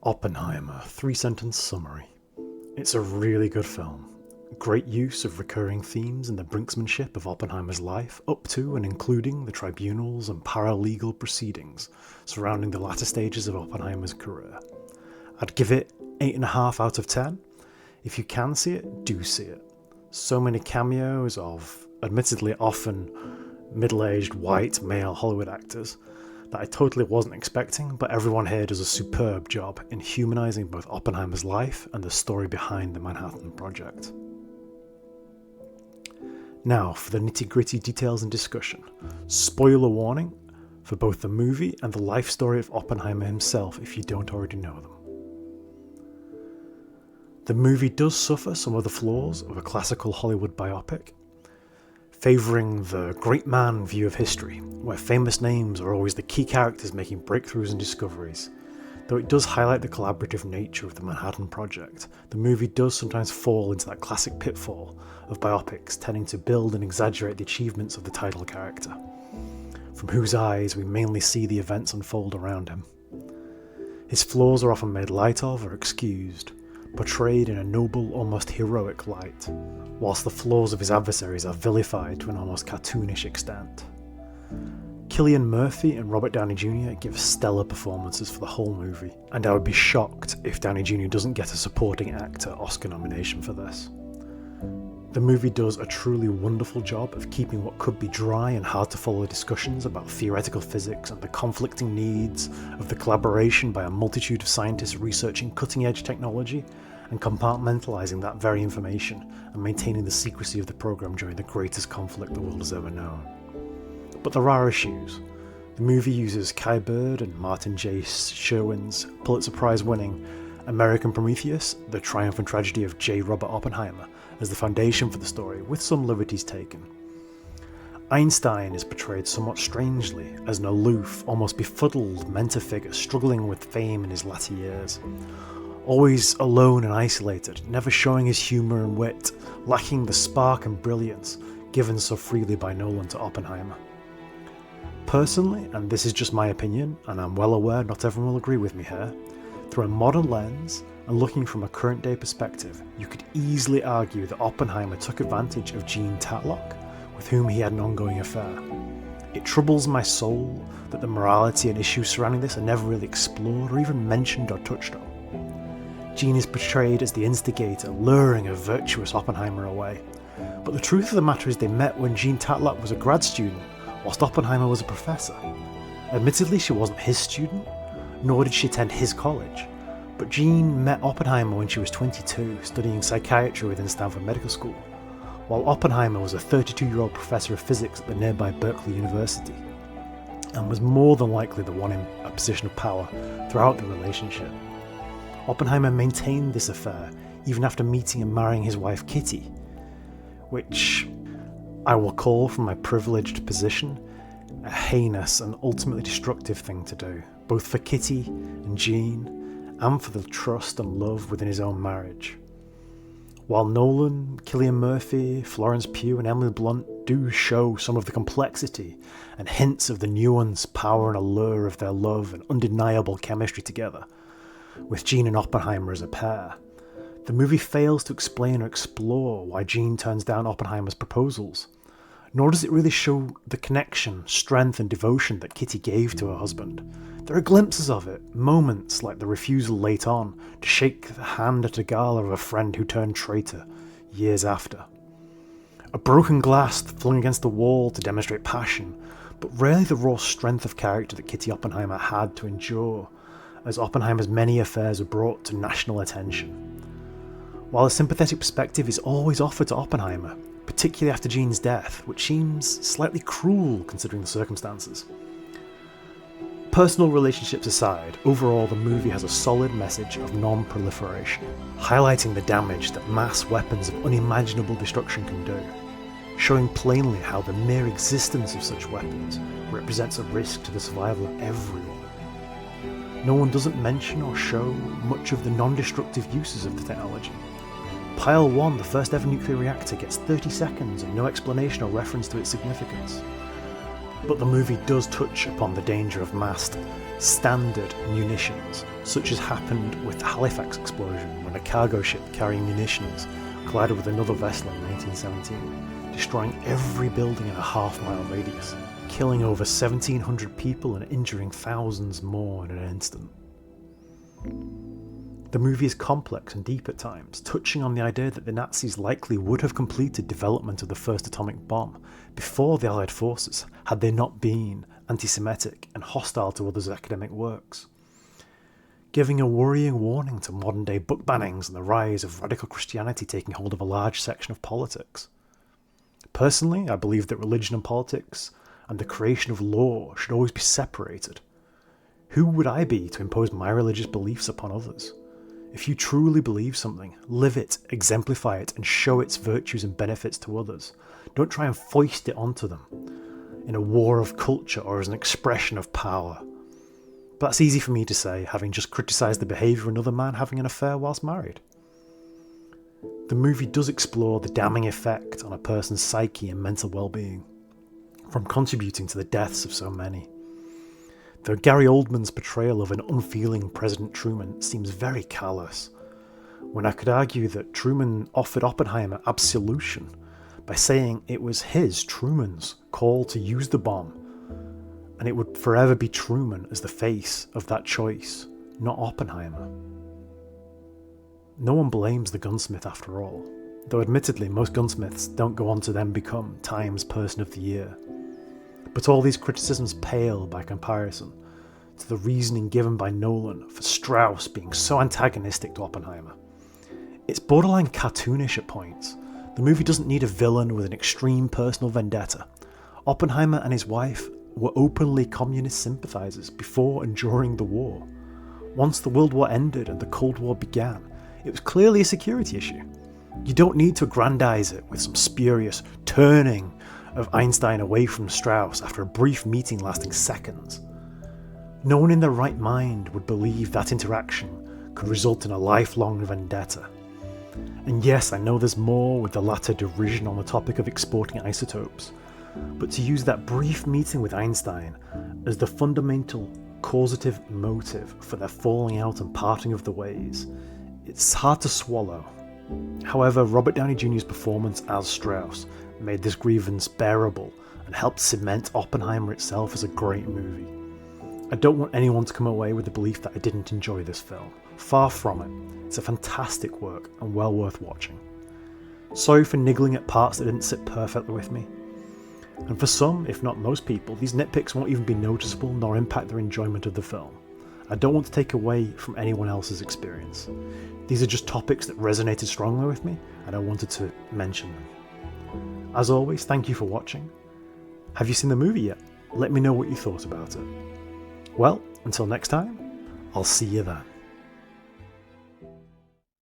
Oppenheimer, 3-sentence summary. It's a really good film. Great use of recurring themes and the brinksmanship of Oppenheimer's life, up to and including the tribunals and paralegal proceedings surrounding the latter stages of Oppenheimer's career. I'd give it 8.5 out of 10. If you can see it, do see it. So many cameos of, admittedly often middle-aged white male Hollywood actors that I totally wasn't expecting, but everyone here does a superb job in humanising both Oppenheimer's life and the story behind the Manhattan Project. Now for the nitty-gritty details and discussion. Spoiler warning for both the movie and the life story of Oppenheimer himself if you don't already know them. The movie does suffer some of the flaws of a classical Hollywood biopic, favouring the great man view of history, where famous names are always the key characters making breakthroughs and discoveries. Though it does highlight the collaborative nature of the Manhattan Project, the movie does sometimes fall into that classic pitfall of biopics tending to build and exaggerate the achievements of the title character, from whose eyes we mainly see the events unfold around him. His flaws are often made light of or excused, portrayed in a noble, almost heroic light, whilst the flaws of his adversaries are vilified to an almost cartoonish extent. Cillian Murphy and Robert Downey Jr. give stellar performances for the whole movie, and I would be shocked if Downey Jr. doesn't get a supporting actor Oscar nomination for this. The movie does a truly wonderful job of keeping what could be dry and hard to follow discussions about theoretical physics and the conflicting needs of the collaboration by a multitude of scientists researching cutting-edge technology and compartmentalising that very information and maintaining the secrecy of the program during the greatest conflict the world has ever known. But there are issues. The movie uses Kai Bird and Martin J. Sherwin's Pulitzer Prize-winning American Prometheus, The Triumph and Tragedy of J. Robert Oppenheimer, as the foundation for the story, with some liberties taken. Einstein is portrayed somewhat strangely as an aloof, almost befuddled mentor figure struggling with fame in his latter years. Always alone and isolated, never showing his humour and wit, lacking the spark and brilliance given so freely by Nolan to Oppenheimer. Personally, and this is just my opinion, and I'm well aware not everyone will agree with me here, through a modern lens and looking from a current day perspective, you could easily argue that Oppenheimer took advantage of Jean Tatlock, with whom he had an ongoing affair. It troubles my soul that the morality and issues surrounding this are never really explored or even mentioned or touched on. Jean is portrayed as the instigator, luring a virtuous Oppenheimer away. But the truth of the matter is they met when Jean Tatlock was a grad student, whilst Oppenheimer was a professor. Admittedly, she wasn't his student, nor did she attend his college, but Jean met Oppenheimer when she was 22, studying psychiatry within Stanford Medical School, while Oppenheimer was a 32-year-old professor of physics at the nearby Berkeley University, and was more than likely the one in a position of power throughout the relationship. Oppenheimer maintained this affair even after meeting and marrying his wife Kitty, which I will call, from my privileged position, a heinous and ultimately destructive thing to do, both for Kitty and Jean, and for the trust and love within his own marriage. While Nolan, Cillian Murphy, Florence Pugh and Emily Blunt do show some of the complexity and hints of the nuance, power and allure of their love and undeniable chemistry together, with Jean and Oppenheimer as a pair, the movie fails to explain or explore why Jean turns down Oppenheimer's proposals, nor does it really show the connection, strength and devotion that Kitty gave to her husband. There are glimpses of it, moments like the refusal late on to shake the hand at a gala of a friend who turned traitor years after. A broken glass flung against the wall to demonstrate passion, but rarely the raw strength of character that Kitty Oppenheimer had to endure, as Oppenheimer's many affairs were brought to national attention. While a sympathetic perspective is always offered to Oppenheimer, particularly after Jean's death, which seems slightly cruel considering the circumstances. Personal relationships aside, overall the movie has a solid message of non-proliferation, highlighting the damage that mass weapons of unimaginable destruction can do, showing plainly how the mere existence of such weapons represents a risk to the survival of everyone. No one doesn't mention or show much of the non-destructive uses of the technology. Pile 1, the first ever nuclear reactor, gets 30 seconds and no explanation or reference to its significance. But the movie does touch upon the danger of massed, standard munitions, such as happened with the Halifax explosion when a cargo ship carrying munitions collided with another vessel in 1917, destroying every building in a half-mile radius, killing over 1,700 people and injuring thousands more in an instant. The movie is complex and deep at times, touching on the idea that the Nazis likely would have completed development of the first atomic bomb before the Allied forces had they not been anti-Semitic and hostile to others' academic works, giving a worrying warning to modern-day book bannings and the rise of radical Christianity taking hold of a large section of politics. Personally, I believe that religion and politics and the creation of law should always be separated. Who would I be to impose my religious beliefs upon others? If you truly believe something, live it, exemplify it, and show its virtues and benefits to others. Don't try and foist it onto them in a war of culture or as an expression of power. But that's easy for me to say, having just criticised the behaviour of another man having an affair whilst married. The movie does explore the damning effect on a person's psyche and mental well-being, from contributing to the deaths of so many. Though Gary Oldman's portrayal of an unfeeling President Truman seems very callous, when I could argue that Truman offered Oppenheimer absolution by saying it was Truman's call to use the bomb, and it would forever be Truman as the face of that choice, not Oppenheimer. No one blames the gunsmith after all, though admittedly most gunsmiths don't go on to then become Time's Person of the Year. But all these criticisms pale by comparison to the reasoning given by Nolan for Strauss being so antagonistic to Oppenheimer. It's borderline cartoonish at points. The movie doesn't need a villain with an extreme personal vendetta. Oppenheimer and his wife were openly communist sympathisers before and during the war. Once the World War ended and the Cold War began, it was clearly a security issue. You don't need to aggrandise it with some spurious turning of Einstein away from Strauss after a brief meeting lasting seconds. No one in their right mind would believe that interaction could result in a lifelong vendetta. And yes, I know there's more with the latter derision on the topic of exporting isotopes, but to use that brief meeting with Einstein as the fundamental causative motive for their falling out and parting of the ways, it's hard to swallow. However, Robert Downey Jr.'s performance as Strauss made this grievance bearable and helped cement Oppenheimer itself as a great movie. I don't want anyone to come away with the belief that I didn't enjoy this film. Far from it. It's a fantastic work and well worth watching. Sorry for niggling at parts that didn't sit perfectly with me. And for some, if not most people, these nitpicks won't even be noticeable nor impact their enjoyment of the film. I don't want to take away from anyone else's experience. These are just topics that resonated strongly with me and I wanted to mention them. As always, thank you for watching. Have you seen the movie yet? Let me know what you thought about it. Well, until next time, I'll see you then.